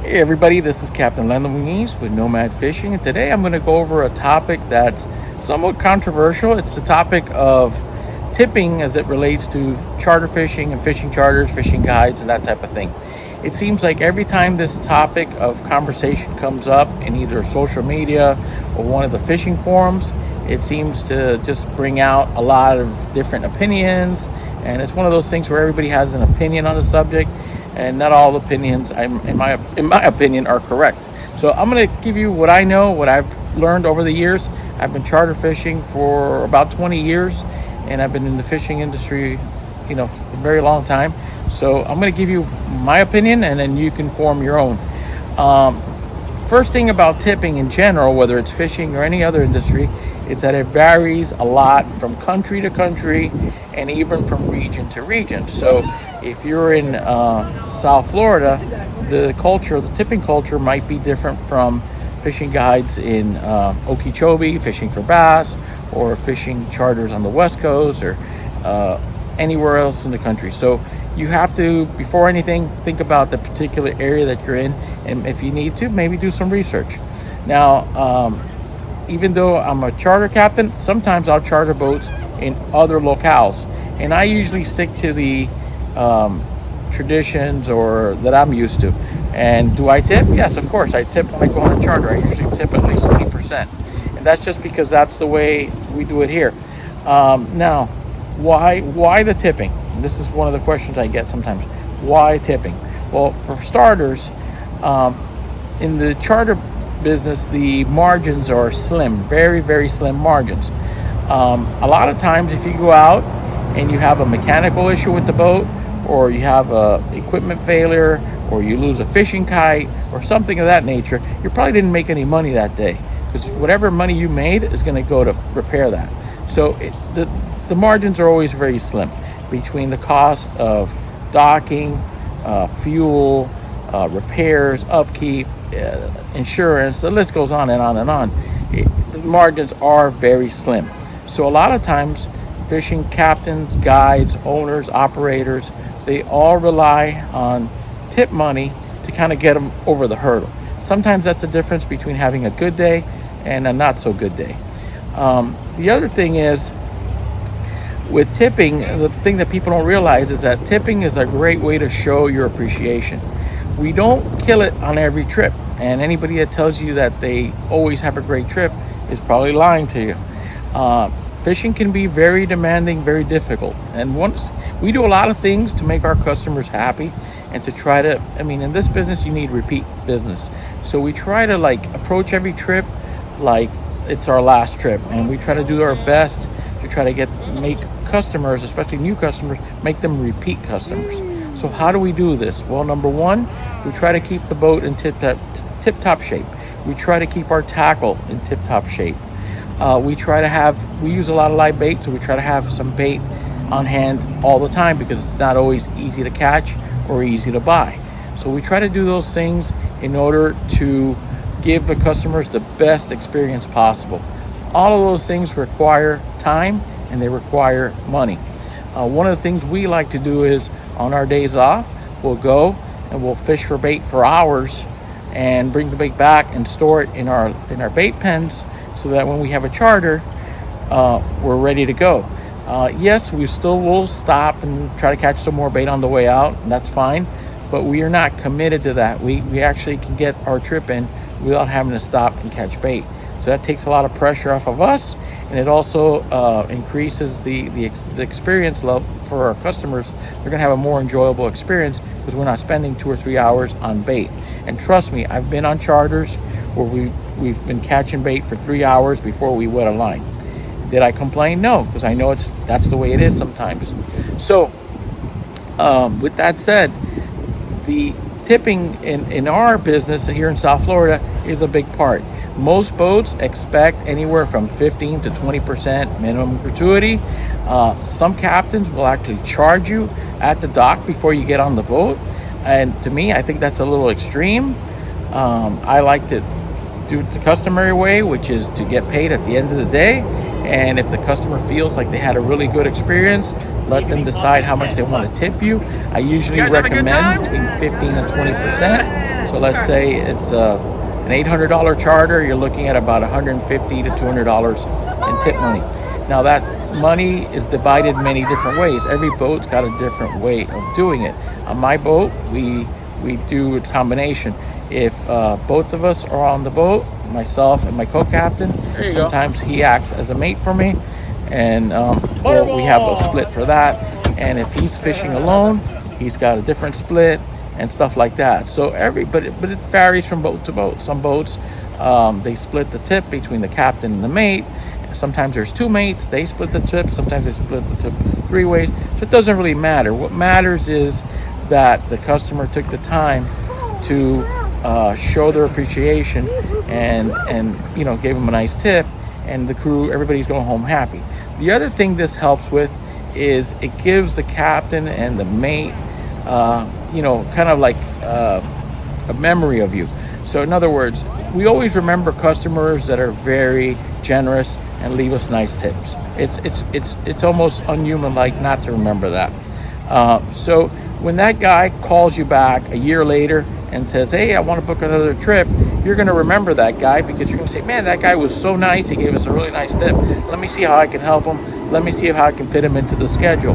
Hey everybody, this is Captain Muniz with Nomad Fishing, and today I'm going to go over a topic that's somewhat controversial. It's the topic of tipping as it relates to charter fishing and fishing charters, fishing guides, and that type of thing. It seems like every time this topic of conversation comes up in either social media or one of the fishing forums, it seems to just bring out a lot of different opinions, and it's one of those things where everybody has an opinion on the subject, and not all opinions, in my opinion, are correct. So I'm going to give you what I know, what I've learned over the years. I've been charter fishing for about 20 years, and I've been in the fishing industry, a very long time. So I'm going to give you my opinion, and then you can form your own. First thing about tipping in general, whether it's fishing or any other industry, is that it varies a lot from country to country and even from region to region. So if you're in South Florida, the tipping culture might be different from fishing guides in Okeechobee, fishing for bass, or fishing charters on the West Coast, or anywhere else in the country. So you have to, before anything, think about the particular area that you're in, and if you need to, maybe do some research. Now, even though I'm a charter captain, sometimes I'll charter boats in other locales, and I usually stick to the traditions or that I'm used to. And do I tip? Yes, of course I tip when I go on a charter. I usually tip at least 20%, and that's just because that's the way we do it here. Now, why the tipping? And this is one of the questions I get sometimes. Why tipping? Well, for starters, in the charter business, the margins are slim, very, very slim margins. A lot of times if you go out and you have a mechanical issue with the boat, or you have a equipment failure, or you lose a fishing kite or something of that nature, you probably didn't make any money that day, because whatever money you made is going to go to repair that. So the margins are always very slim between the cost of docking, fuel, repairs, upkeep, insurance. The list goes on and on and on. The margins are very slim. So a lot of times fishing captains, guides, owners, operators, they all rely on tip money to kind of get them over the hurdle. Sometimes that's the difference between having a good day and a not so good day. The other thing is, with tipping, the thing that people don't realize is that tipping is a great way to show your appreciation. We don't kill it on every trip, and anybody that tells you that they always have a great trip is probably lying to you. Fishing can be very demanding, very difficult, and once we do a lot of things to make our customers happy and to try to, in this business you need repeat business. So we try to approach every trip like it's our last trip, and we try to do our best to try to make customers, especially new customers, make them repeat customers. So how do we do this? Well, number one, we try to keep the boat in tip-top shape. We try to keep our tackle in tip-top shape. We use a lot of live bait, so we try to have some bait on hand all the time, because it's not always easy to catch or easy to buy. So we try to do those things in order to give the customers the best experience possible. All of those things require time, and they require money. One of the things we like to do is, on our days off, we'll go and we'll fish for bait for hours and bring the bait back and store it in our bait pens, so that when we have a charter, we're ready to go. Yes, we still will stop and try to catch some more bait on the way out, and that's fine, but we are not committed to that. We actually can get our trip in without having to stop and catch bait. So that takes a lot of pressure off of us, and it also increases the experience level for our customers. They're going to have a more enjoyable experience because we're not spending 2 or 3 hours on bait. And trust me, I've been on charters where we've been catching bait for 3 hours before we wet a line. Did I complain? No, because I know that's the way it is sometimes. So with that said, the tipping in our business here in South Florida is a big part. Most boats expect anywhere from 15 to 20% minimum gratuity. Some captains will actually charge you at the dock before you get on the boat, and to me, I think that's a little extreme. I like to do it the customary way, which is to get paid at the end of the day. And if the customer feels like they had a really good experience, let them decide how much they want to tip you. I usually recommend between 15 and 20%. So let's say it's an $800 charter, you're looking at about $150 to $200 in tip money. Now that money is divided many different ways. Every boat's got a different way of doing it. On my boat, we do a combination. If both of us are on the boat, myself and my co-captain, sometimes he acts as a mate for me, and we have a split for that. And if he's fishing alone, he's got a different split and stuff like that. So but it varies from boat to boat. Some boats, they split the tip between the captain and the mate. Sometimes there's two mates, they split the tip. Sometimes they split the tip 3 ways. So it doesn't really matter. What matters is that the customer took the time to show their appreciation and gave them a nice tip, and the crew, everybody's going home happy. The other thing this helps with is it gives the captain and the mate kind of like a memory of you. So in other words, we always remember customers that are very generous and leave us nice tips. It's almost unhuman like not to remember that. So when that guy calls you back a year later and says, hey, I want to book another trip, you're going to remember that guy, because you're going to say, man, that guy was so nice, he gave us a really nice tip, let me see how I can help him, let me see how I can fit him into the schedule.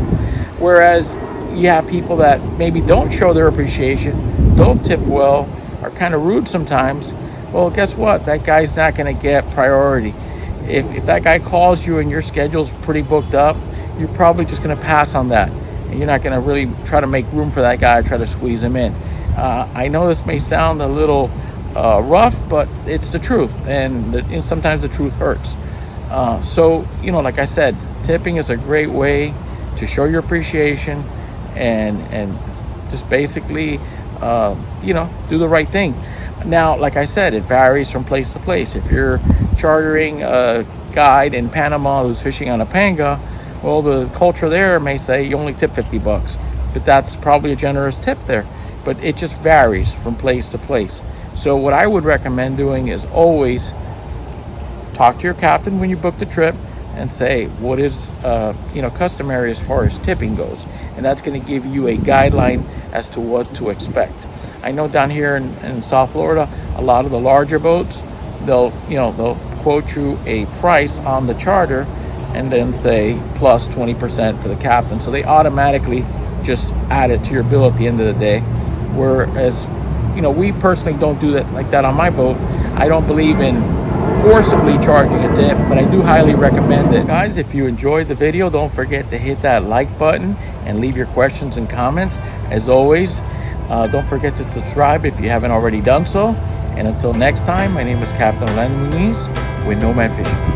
Whereas you have people that maybe don't show their appreciation, don't tip well, are kind of rude sometimes. Well, guess what? That guy's not going to get priority. If that guy calls you and your schedule's pretty booked up, you're probably just going to pass on that. And you're not going to really try to make room for that guy, try to squeeze him in. I know this may sound a little rough, but it's the truth. And sometimes the truth hurts. So, like I said, tipping is a great way to show your appreciation and just basically, do the right thing. Now, like I said, it varies from place to place. If you're chartering a guide in Panama who's fishing on a panga, well, the culture there may say you only tip $50, but that's probably a generous tip there. But it just varies from place to place. So what I would recommend doing is always talk to your captain when you book the trip and say what is customary as far as tipping goes, and that's going to give you a guideline as to what to expect. I know down here in South Florida, a lot of the larger boats, they'll quote you a price on the charter and then say plus 20% for the captain. So they automatically just add it to your bill at the end of the day. Whereas, we personally don't do that like that on my boat. I don't believe in forcibly charging a tip, but I do highly recommend it. Guys, if you enjoyed the video, don't forget to hit that like button and leave your questions and comments. As always, don't forget to subscribe if you haven't already done so. And until next time, my name is Captain Muniz with Nomad Fishing.